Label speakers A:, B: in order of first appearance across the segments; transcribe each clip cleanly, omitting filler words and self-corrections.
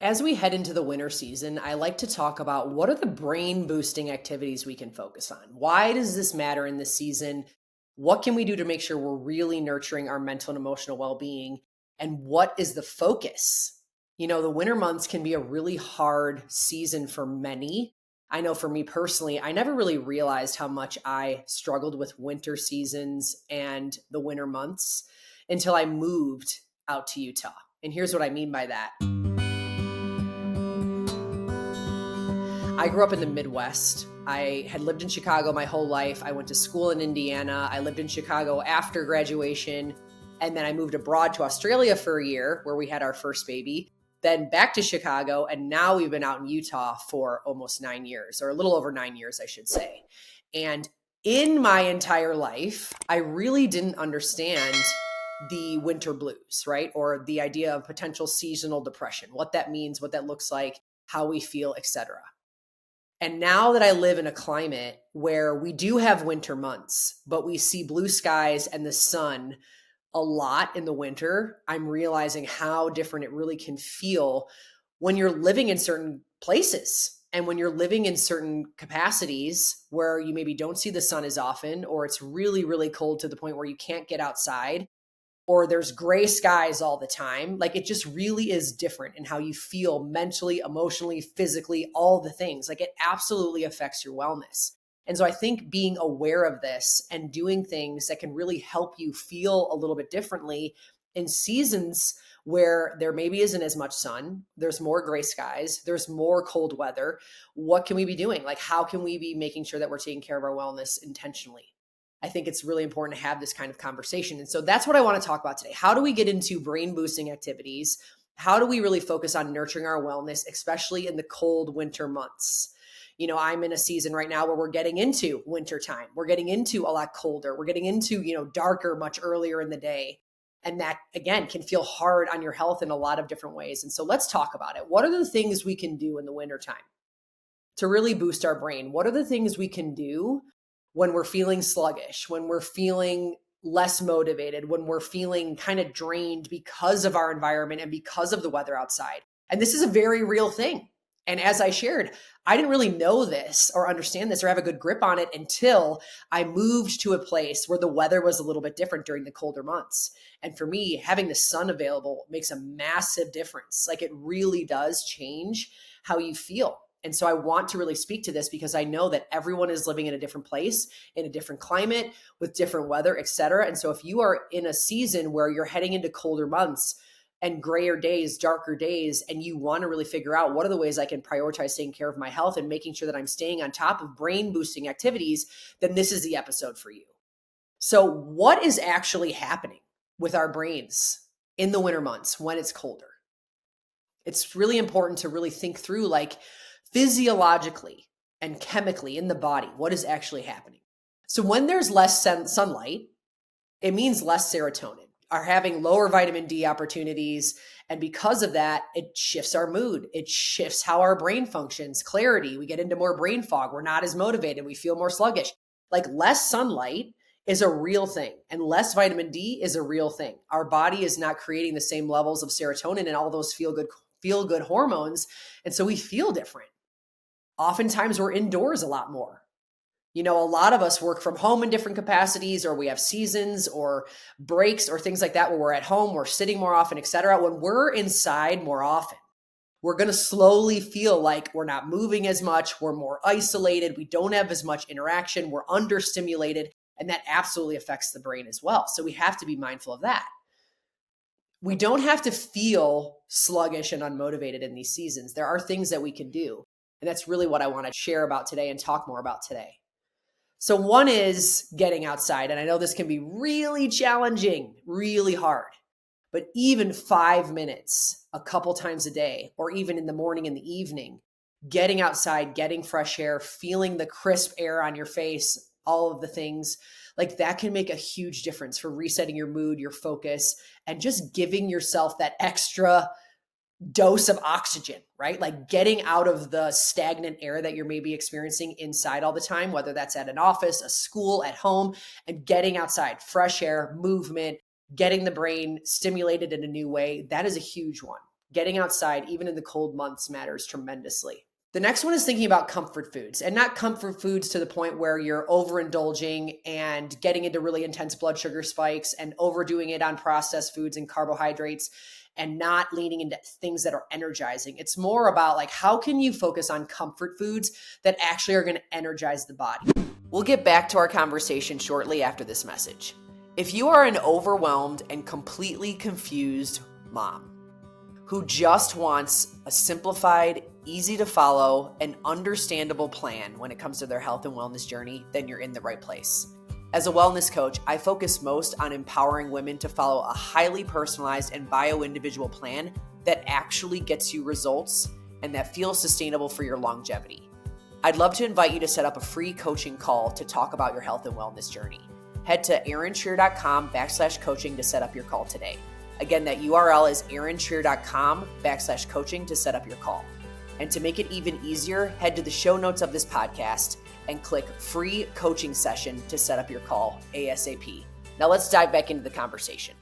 A: As we head into the winter season, I like to talk about what are the brain boosting activities we can focus on? Why does this matter in this season? What can we do to make sure we're really nurturing our mental and emotional well being? And what is the focus? The winter months can be a really hard season for many. I know for me personally, I never really realized how much I struggled with winter seasons and the winter months until I moved out to Utah. And here's what I mean by that. I grew up in the Midwest. I had lived in Chicago my whole life. I went to school in Indiana. I lived in Chicago after graduation. And then I moved abroad to Australia for a year where we had our first baby, then back to Chicago. And now we've been out in Utah for almost 9 years, or a little over 9 years, I should say. And in my entire life, I really didn't understand the winter blues, right? Or the idea of potential seasonal depression, what that means, what that looks like, how we feel, etc. And now that I live in a climate where we do have winter months, but we see blue skies and the sun a lot in the winter, I'm realizing how different it really can feel when you're living in certain places and when you're living in certain capacities where you maybe don't see the sun as often, or it's really, really cold to the point where you can't get outside, or there's gray skies all the time. Like, it just really is different in how you feel mentally, emotionally, physically, all the things. Like, it absolutely affects your wellness. And so I think being aware of this and doing things that can really help you feel a little bit differently in seasons where there maybe isn't as much sun, there's more gray skies, there's more cold weather. What can we be doing? Like, how can we be making sure that we're taking care of our wellness intentionally? I think it's really important to have this kind of conversation. And so that's what I want to talk about today. How do we get into brain boosting activities? How do we really focus on nurturing our wellness, especially in the cold winter months? I'm in a season right now where we're getting into winter time. We're getting into a lot colder. We're getting into, darker much earlier in the day. And that, again, can feel hard on your health in a lot of different ways. And so let's talk about it. What are the things we can do in the wintertime to really boost our brain? What are the things we can do when we're feeling sluggish, when we're feeling less motivated, when we're feeling kind of drained because of our environment and because of the weather outside? And this is a very real thing. And as I shared, I didn't really know this or understand this or have a good grip on it until I moved to a place where the weather was a little bit different during the colder months. And for me, having the sun available makes a massive difference. Like, it really does change how you feel. And so I want to really speak to this because I know that everyone is living in a different place, in a different climate, with different weather, et cetera. And so if you are in a season where you're heading into colder months and grayer days, darker days, and you want to really figure out what are the ways I can prioritize taking care of my health and making sure that I'm staying on top of brain boosting activities, then this is the episode for you. So what is actually happening with our brains in the winter months when it's colder? It's really important to really think through, like, physiologically and chemically in the body, what is actually happening. So when there's less sunlight, it means less serotonin, are having lower vitamin D opportunities. And because of that, it shifts our mood. It shifts how our brain functions, clarity. We get into more brain fog. We're not as motivated. We feel more sluggish. Like, less sunlight is a real thing, and less vitamin D is a real thing. Our body is not creating the same levels of serotonin and all those feel good hormones. And so we feel different. Oftentimes we're indoors a lot more. A lot of us work from home in different capacities, or we have seasons or breaks or things like that where we're at home, we're sitting more often, et cetera. When we're inside more often, we're going to slowly feel like we're not moving as much. We're more isolated. We don't have as much interaction. We're understimulated, and that absolutely affects the brain as well. So we have to be mindful of that. We don't have to feel sluggish and unmotivated in these seasons. There are things that we can do. And that's really what I want to share about today and talk more about today. So one is getting outside. And I know this can be really challenging, really hard, but even 5 minutes a couple times a day, or even in the morning and the evening, getting outside, getting fresh air, feeling the crisp air on your face, all of the things like that can make a huge difference for resetting your mood, your focus, and just giving yourself that extra dose of oxygen, right? Like, getting out of the stagnant air that you're maybe experiencing inside all the time, whether that's at an office, a school, at home, and getting outside, fresh air, movement, getting the brain stimulated in a new way. That is a huge one. Getting outside, even in the cold months, matters tremendously. The next one is thinking about comfort foods, and not comfort foods to the point where you're overindulging and getting into really intense blood sugar spikes and overdoing it on processed foods and carbohydrates and not leaning into things that are energizing. It's more about like, how can you focus on comfort foods that actually are going to energize the body? We'll get back to our conversation shortly after this message. If you are an overwhelmed and completely confused mom who just wants a simplified, easy to follow, and understandable plan when it comes to their health and wellness journey, then you're in the right place. As a wellness coach, I focus most on empowering women to follow a highly personalized and bio-individual plan that actually gets you results and that feels sustainable for your longevity. I'd love to invite you to set up a free coaching call to talk about your health and wellness journey. Head to erinshreer.com/coaching to set up your call today. Again, that URL is erinshreer.com/coaching to set up your call. And to make it even easier, head to the show notes of this podcast and click free coaching session to set up your call ASAP. Now let's dive back into the conversation.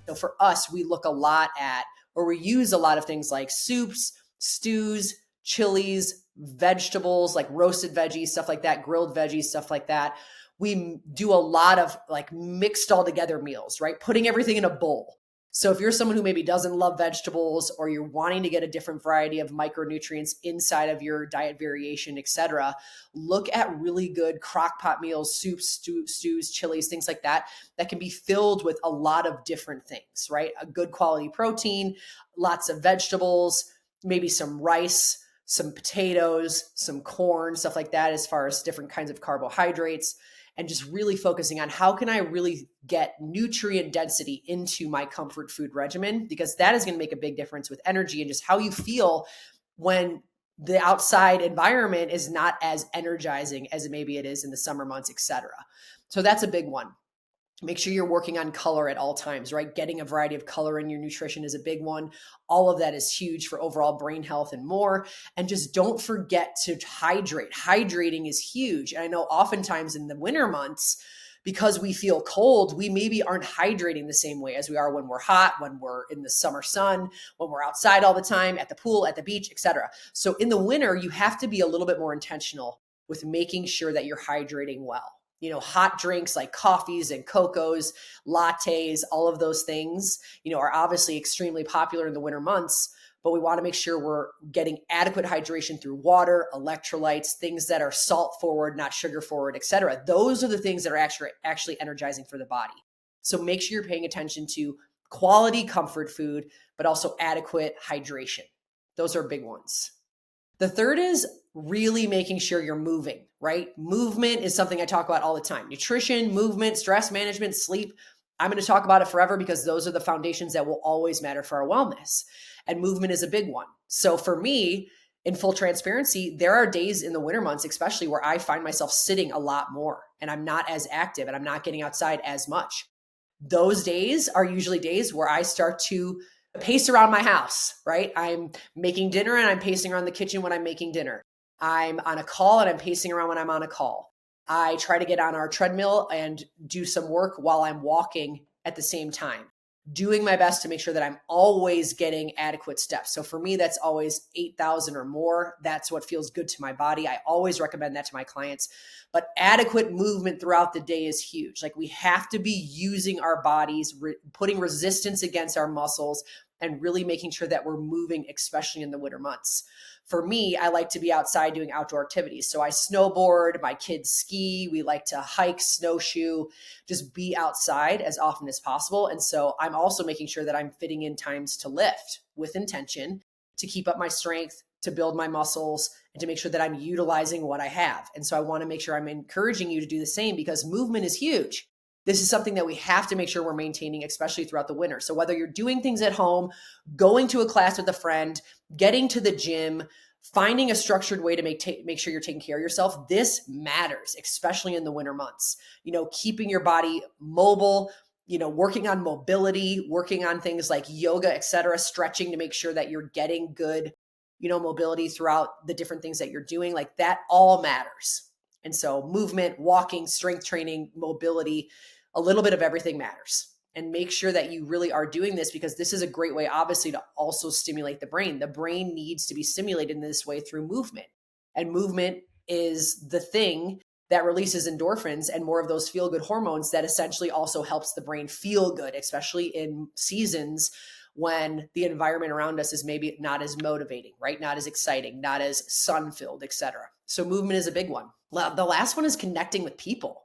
A: So for us, we look a lot at, or we use a lot of things like soups, stews, chilies, vegetables, like roasted veggies, stuff like that, grilled veggies, stuff like that. We do a lot of like mixed all together meals, right? Putting everything in a bowl. So if you're someone who maybe doesn't love vegetables, or you're wanting to get a different variety of micronutrients inside of your diet variation, etc., look at really good crock pot meals, soups, stews, chilies, things like that, that can be filled with a lot of different things, right? A good quality protein, lots of vegetables, maybe some rice, some potatoes, some corn, stuff like that, as far as different kinds of carbohydrates. And just really focusing on how can I really get nutrient density into my comfort food regimen, because that is going to make a big difference with energy and just how you feel when the outside environment is not as energizing as maybe it is in the summer months, etc. So that's a big one. Make sure you're working on color at all times, right? Getting a variety of color in your nutrition is a big one. All of that is huge for overall brain health and more. And just don't forget to hydrate. Hydrating is huge. And I know oftentimes in the winter months, because we feel cold, we maybe aren't hydrating the same way as we are when we're hot, when we're in the summer sun, when we're outside all the time, at the pool, at the beach, etc. So in the winter, you have to be a little bit more intentional with making sure that you're hydrating well. You know, hot drinks like coffees and cocos, lattes, all of those things, are obviously extremely popular in the winter months, but we want to make sure we're getting adequate hydration through water, electrolytes, things that are salt forward, not sugar forward, etc. Those are the things that are actually energizing for the body. So make sure you're paying attention to quality comfort food, but also adequate hydration. Those are big ones. The third is really making sure you're moving, right? Movement is something I talk about all the time. Nutrition, movement, stress management, sleep. I'm going to talk about it forever because those are the foundations that will always matter for our wellness. And movement is a big one. So for me, in full transparency, there are days in the winter months, especially, where I find myself sitting a lot more and I'm not as active and I'm not getting outside as much. Those days are usually days where I start to pace around my house, right? I'm making dinner and I'm pacing around the kitchen when I'm making dinner. I'm on a call and I'm pacing around when I'm on a call. I try to get on our treadmill and do some work while I'm walking at the same time, doing my best to make sure that I'm always getting adequate steps. So for me, that's always 8,000 or more. That's what feels good to my body. I always recommend that to my clients. But adequate movement throughout the day is huge. Like, we have to be using our bodies, putting resistance against our muscles, and really making sure that we're moving, especially in the winter months. For me, I like to be outside doing outdoor activities. So I snowboard, my kids ski, we like to hike, snowshoe, just be outside as often as possible. And so I'm also making sure that I'm fitting in times to lift with intention, to keep up my strength, to build my muscles, and to make sure that I'm utilizing what I have. And so I want to make sure I'm encouraging you to do the same, because movement is huge. This is something that we have to make sure we're maintaining, especially throughout the winter. So whether you're doing things at home, going to a class with a friend, getting to the gym, finding a structured way to make sure you're taking care of yourself, this matters, especially in the winter months. Keeping your body mobile, working on mobility, working on things like yoga, etc., stretching to make sure that you're getting good, mobility throughout the different things that you're doing. Like, that all matters. And so movement, walking, strength training, mobility, a little bit of everything matters. and make sure that you really are doing this, because this is a great way, obviously, to also stimulate the brain. The brain needs to be stimulated in this way through movement. And movement is the thing that releases endorphins and more of those feel-good hormones that essentially also helps the brain feel good, especially in seasons when the environment around us is maybe not as motivating, right? Not as exciting, not as sun-filled, etc. So movement is a big one. The last one is connecting with people.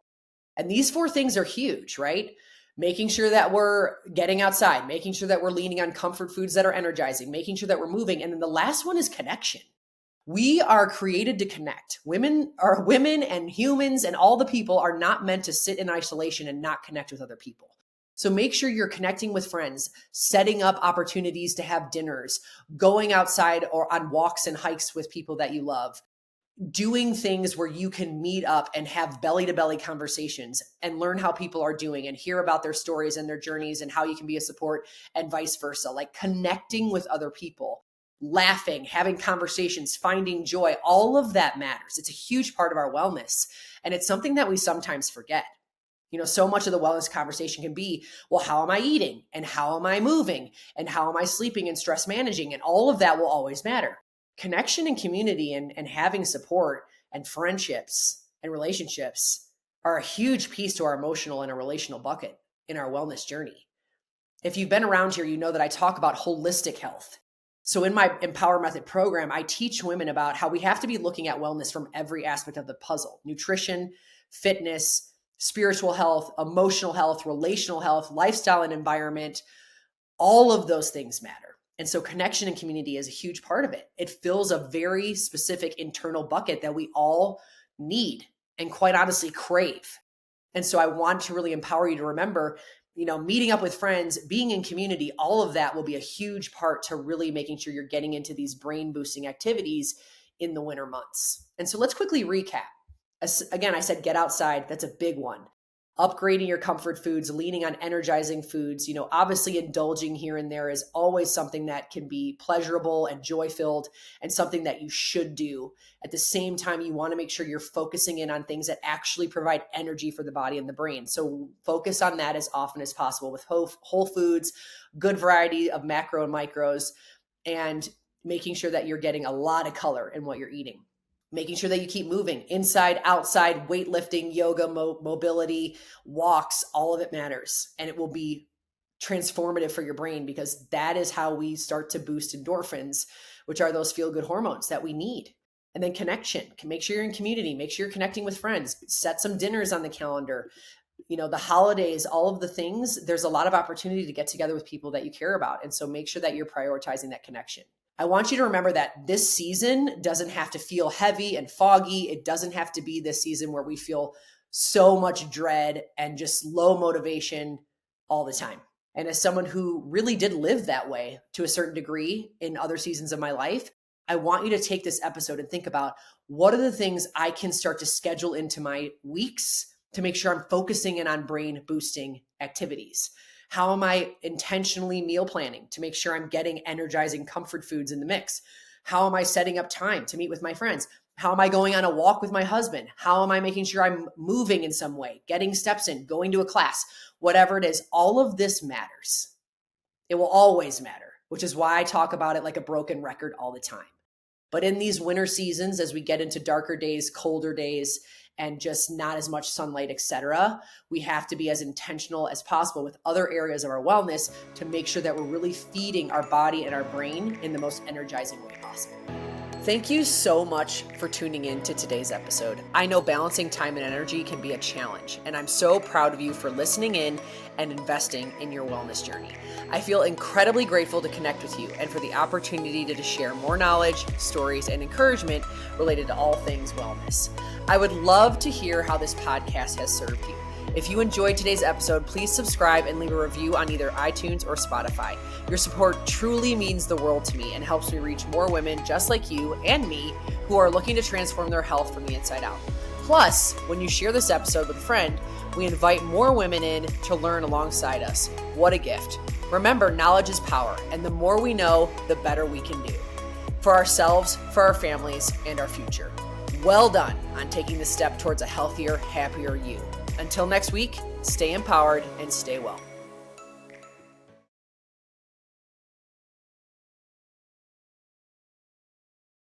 A: And these 4 things are huge, right? Making sure that we're getting outside, making sure that we're leaning on comfort foods that are energizing, making sure that we're moving. And then the last one is connection. We are created to connect. Women and humans and all the people are not meant to sit in isolation and not connect with other people. So make sure you're connecting with friends, setting up opportunities to have dinners, going outside or on walks and hikes with people that you love, doing things where you can meet up and have belly-to-belly conversations and learn how people are doing and hear about their stories and their journeys and how you can be a support, and vice versa. Like connecting with other people, laughing, having conversations, finding joy, all of that matters. It's a huge part of our wellness. And it's something that we sometimes forget. So much of the wellness conversation can be, well, how am I eating? And how am I moving? And how am I sleeping and stress managing? And all of that will always matter. Connection and community and having support and friendships and relationships are a huge piece to our emotional and our relational bucket in our wellness journey. If you've been around here, you know that I talk about holistic health. So in my Empower Method program, I teach women about how we have to be looking at wellness from every aspect of the puzzle: nutrition, fitness, spiritual health, emotional health, relational health, lifestyle and environment. All of those things matter. And so connection and community is a huge part of it. It fills a very specific internal bucket that we all need and quite honestly crave. And so I want to really empower you to remember, meeting up with friends, being in community, all of that will be a huge part to really making sure you're getting into these brain boosting activities in the winter months. And so let's quickly recap. Again, I said get outside. That's a big one. Upgrading your comfort foods, leaning on energizing foods. Obviously indulging here and there is always something that can be pleasurable and joy-filled and something that you should do. At the same time, you want to make sure you're focusing in on things that actually provide energy for the body and the brain. So focus on that as often as possible with whole foods, good variety of macro and micros, and making sure that you're getting a lot of color in what you're eating. Making sure that you keep moving inside, outside, weightlifting, yoga, mobility, walks, all of it matters. And it will be transformative for your brain, because that is how we start to boost endorphins, which are those feel-good hormones that we need. And then connection. Make sure you're in community. Make sure you're connecting with friends. Set some dinners on the calendar. The holidays, all of the things, there's a lot of opportunity to get together with people that you care about. And so make sure that you're prioritizing that connection. I want you to remember that this season doesn't have to feel heavy and foggy. It doesn't have to be this season where we feel so much dread and just low motivation all the time. And as someone who really did live that way to a certain degree in other seasons of my life, I want you to take this episode and think about, what are the things I can start to schedule into my weeks to make sure I'm focusing in on brain boosting activities? How am I intentionally meal planning to make sure I'm getting energizing comfort foods in the mix? How am I setting up time to meet with my friends? How am I going on a walk with my husband? How am I making sure I'm moving in some way, getting steps in, going to a class, whatever it is? All of this matters. It will always matter, which is why I talk about it like a broken record all the time. But in these winter seasons, as we get into darker days, colder days, and just not as much sunlight, etc., we have to be as intentional as possible with other areas of our wellness to make sure that we're really feeding our body and our brain in the most energizing way possible. Thank you so much for tuning in to today's episode. I know balancing time and energy can be a challenge, and I'm so proud of you for listening in and investing in your wellness journey. I feel incredibly grateful to connect with you and for the opportunity to share more knowledge, stories, and encouragement related to all things wellness. I would love to hear how this podcast has served you. If you enjoyed today's episode, please subscribe and leave a review on either iTunes or Spotify. Your support truly means the world to me and helps me reach more women just like you and me who are looking to transform their health from the inside out. Plus, when you share this episode with a friend, we invite more women in to learn alongside us. What a gift. Remember, knowledge is power, and the more we know, the better we can do. For ourselves, for our families, and our future. Well done on taking the step towards a healthier, happier you. Until next week, stay empowered and stay well.